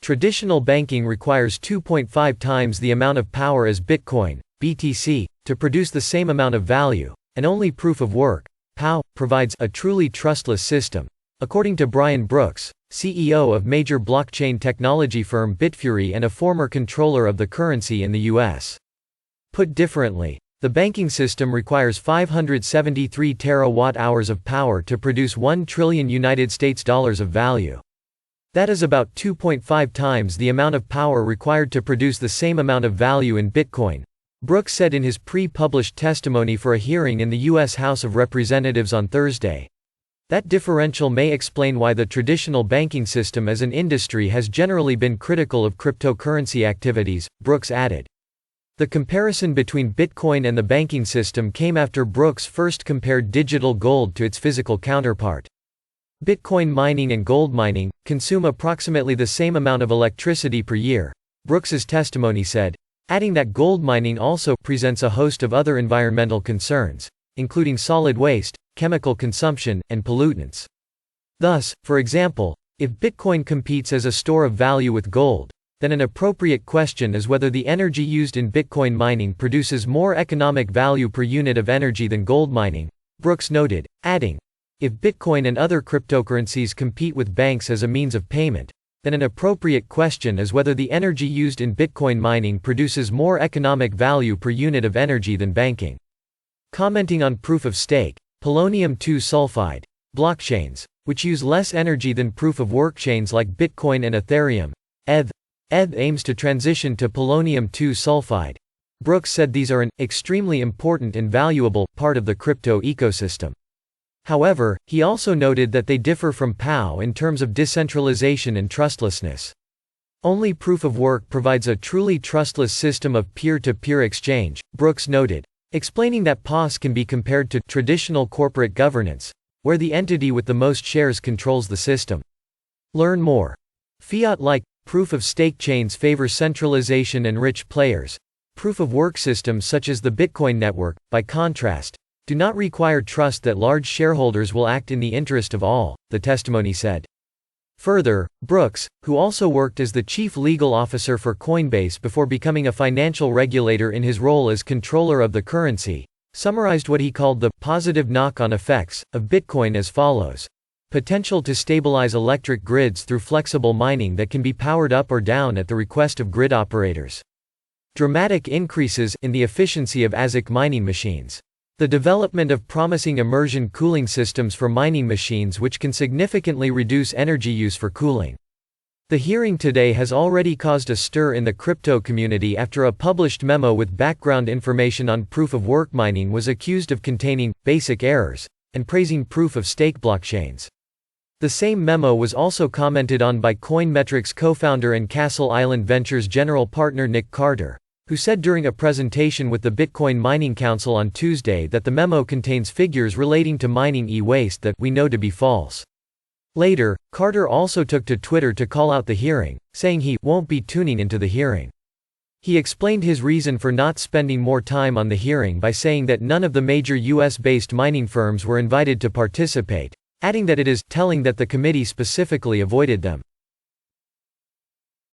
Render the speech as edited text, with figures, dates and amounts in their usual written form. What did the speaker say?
Traditional banking requires 2.5 times the amount of power as Bitcoin, BTC, to produce the same amount of value, and only proof of work, POW, provides a truly trustless system. According to Brian Brooks, CEO of major blockchain technology firm Bitfury and a former controller of the currency in the U.S. Put differently, the banking system requires 573 terawatt-hours of power to produce $1 trillion of value. That is about 2.5 times the amount of power required to produce the same amount of value in Bitcoin, Brooks said in his pre-published testimony for a hearing in the U.S. House of Representatives on Thursday. That differential may explain why the traditional banking system as an industry has generally been critical of cryptocurrency activities, Brooks added. The comparison between Bitcoin and the banking system came after Brooks first compared digital gold to its physical counterpart. Bitcoin mining and gold mining consume approximately the same amount of electricity per year, Brooks's testimony said, adding that gold mining also presents a host of other environmental concerns, including solid waste, chemical consumption, and pollutants. Thus, for example, if Bitcoin competes as a store of value with gold, then an appropriate question is whether the energy used in Bitcoin mining produces more economic value per unit of energy than gold mining, Brooks noted, adding, if Bitcoin and other cryptocurrencies compete with banks as a means of payment, then an appropriate question is whether the energy used in Bitcoin mining produces more economic value per unit of energy than banking. Commenting on proof of stake, polonium-2 sulfide blockchains, which use less energy than proof-of-work chains like Bitcoin and Ethereum, ETH aims to transition to polonium-2 sulfide. Brooks said these are an extremely important and valuable part of the crypto ecosystem. However, he also noted that they differ from POW in terms of decentralization and trustlessness. Only proof of work provides a truly trustless system of peer-to-peer exchange, Brooks noted, explaining that POS can be compared to traditional corporate governance, where the entity with the most shares controls the system. Learn more. Fiat-like, proof-of-stake chains favor centralization and rich players. Proof-of-work systems such as the Bitcoin network, by contrast, do not require trust that large shareholders will act in the interest of all, the testimony said. Further, Brooks, who also worked as the chief legal officer for Coinbase before becoming a financial regulator in his role as controller of the currency, summarized what he called the positive knock-on effects of Bitcoin as follows. Potential to stabilize electric grids through flexible mining that can be powered up or down at the request of grid operators. Dramatic increases in the efficiency of ASIC mining machines. The development of promising immersion cooling systems for mining machines which can significantly reduce energy use for cooling. The hearing today has already caused a stir in the crypto community after a published memo with background information on proof-of-work mining was accused of containing basic errors and praising proof-of-stake blockchains. The same memo was also commented on by Coinmetrics co-founder and Castle Island Ventures general partner Nick Carter, who said during a presentation with the Bitcoin Mining Council on Tuesday that the memo contains figures relating to mining e-waste that we know to be false. Later, Carter also took to Twitter to call out the hearing, saying he won't be tuning into the hearing. He explained his reason for not spending more time on the hearing by saying that none of the major US-based mining firms were invited to participate, adding that it is telling that the committee specifically avoided them.